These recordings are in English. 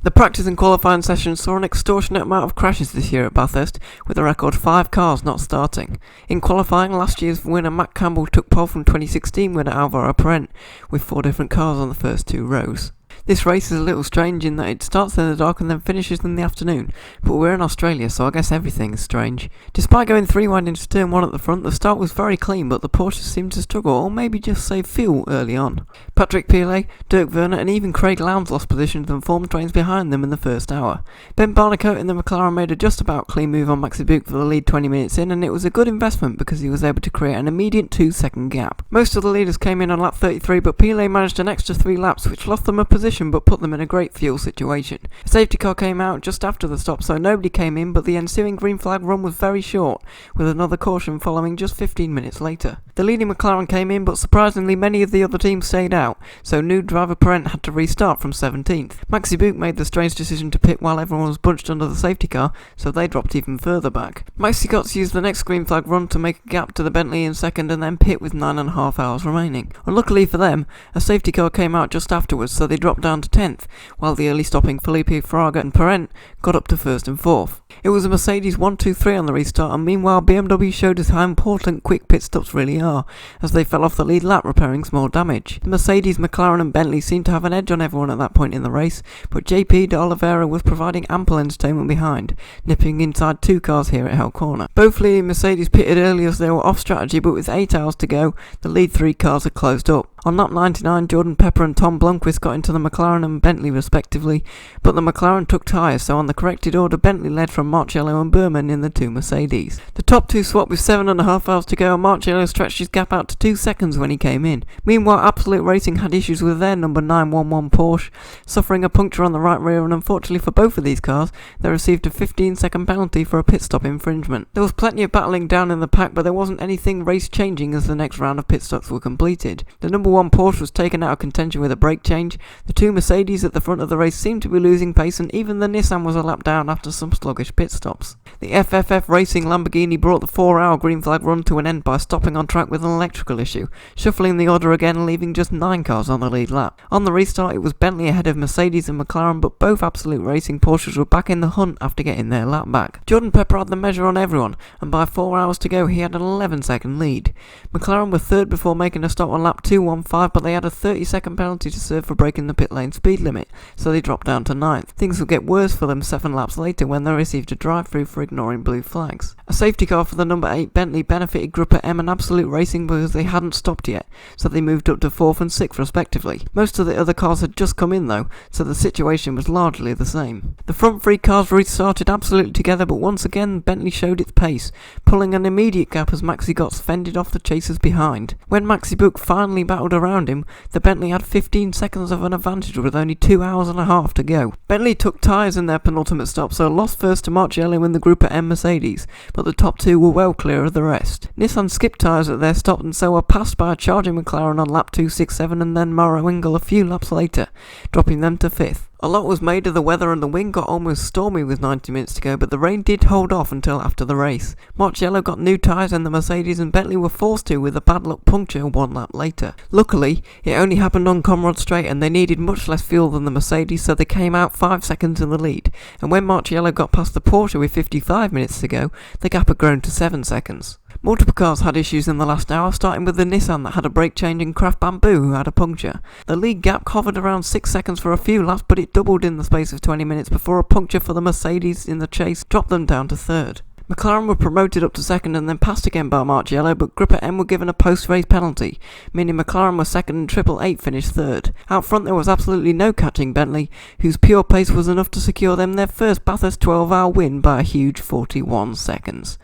The practice and qualifying sessions saw an extortionate amount of crashes this year at Bathurst, with a record 5 cars not starting. In qualifying, last year's winner Matt Campbell took pole from 2016 winner Alvaro Parent, with 4 different cars on the first 2 rows. This race is a little strange in that it starts in the dark and then finishes in the afternoon, but we're in Australia, so I guess everything is strange. Despite going 3 wide into turn 1 at the front, the start was very clean, but the Porsches seemed to struggle, or maybe just save fuel early on. Patrick Pilet, Dirk Werner and even Craig Lowndes lost positions and formed trains behind them in the first hour. Ben Barnicoat in the McLaren made a just about clean move on Maxi Buch for the lead 20 minutes in, and it was a good investment because he was able to create an immediate 2-second gap. Most of the leaders came in on lap 33, but Pilet managed an extra 3 laps, which lost them a position but put them in a great fuel situation. A safety car came out just after the stop, so nobody came in, but the ensuing green flag run was very short, with another caution following just 15 minutes later. The leading McLaren came in, but surprisingly many of the other teams stayed out, so new driver Parent had to restart from 17th. Maxi Buch made the strange decision to pit while everyone was bunched under the safety car, so they dropped even further back. Maxi Cots used the next green flag run to make a gap to the Bentley in second and then pit with 9.5 hours remaining. Unluckily for them, a safety car came out just afterwards, so they dropped down to 10th, while the early stopping Felipe Fraga and Parent got up to 1st and 4th. It was a Mercedes 1-2-3 on the restart, and meanwhile BMW showed us how important quick pit stops really are, as they fell off the lead lap repairing small damage. The Mercedes, McLaren and Bentley seemed to have an edge on everyone at that point in the race, but JP de Oliveira was providing ample entertainment behind, nipping inside 2 cars here at Hell Corner. Both leading Mercedes pitted early as they were off strategy, but with 8 hours to go, the lead 3 cars had closed up. On lap 99, Jordan Pepper and Tom Blomqvist got into the McLaren and Bentley respectively, but the McLaren took tyres, so on the corrected order Bentley led from Marcello and Burman in the 2 Mercedes. The top 2 swapped with 7.5 hours to go, and Marcello stretched his gap out to 2 seconds when he came in. Meanwhile, Absolute Racing had issues with their number 911 Porsche, suffering a puncture on the right rear, and unfortunately for both of these cars, they received a 15-second penalty for a pit stop infringement. There was plenty of battling down in the pack, but there wasn't anything race-changing as the next round of pit stops were completed. The number 1 Porsche was taken out of contention with a brake change, the 2 Mercedes at the front of the race seemed to be losing pace, and even the Nissan was a lap down after some sluggish pit stops. The FFF Racing Lamborghini brought the 4-hour green flag run to an end by stopping on track with an electrical issue, shuffling the order again and leaving just 9 cars on the lead lap. On the restart it was Bentley ahead of Mercedes and McLaren, but both Absolute Racing Porsches were back in the hunt after getting their lap back. Jordan Pepper had the measure on everyone, and by 4 hours to go he had an 11-second lead. McLaren were third before making a stop on lap 215, but they had a 30-second penalty to serve for breaking the pit lane speed limit, so they dropped down to 9th. Things would get worse for them 7 laps later when they received a drive-through for ignoring blue flags. A safety car for the number 8 Bentley benefited Grupper M and Absolute Racing because they hadn't stopped yet, so they moved up to 4th and 6th respectively. Most of the other cars had just come in though, so the situation was largely the same. The front 3 cars restarted absolutely together, but once again Bentley showed its pace, pulling an immediate gap as Maxi Götz fended off the chasers behind. When Maxi Buch finally battled around him, the Bentley had 15 seconds of an advantage with only 2 hours and a half to go. Bentley took tyres in their penultimate stop, so lost first to Marcello in the Grupper M Mercedes, but the top 2 were well clear of the rest. Nissan skipped tyres at their stop and so were passed by a charging McLaren on lap 267 and then Maro Engel a few laps later, dropping them to 5th. A lot was made of the weather and the wind got almost stormy with 90 minutes to go, but the rain did hold off until after the race. Marcello got new tyres in the Mercedes and Bentley were forced to with a bad luck puncture 1 lap later. Luckily, it only happened on Conrad Straight and they needed much less fuel than the Mercedes, so they came out 5 seconds in the lead, and when Marcello got past the Porsche with 55 minutes to go, the gap had grown to 7 seconds. Multiple cars had issues in the last hour, starting with the Nissan that had a brake change and Kraft Bamboo who had a puncture. The lead gap hovered around 6 seconds for a few laps, but it doubled in the space of 20 minutes before a puncture for the Mercedes in the chase dropped them down to 3rd. McLaren were promoted up to 2nd and then passed again by Marcello, but Grupper M were given a post-race penalty, meaning McLaren were 2nd and Triple 8 finished 3rd. Out front there was absolutely no catching Bentley, whose pure pace was enough to secure them their first Bathurst 12-hour win by a huge 41 seconds.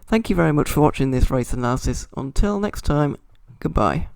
Thank you very much for watching this race analysis. Until next time, goodbye.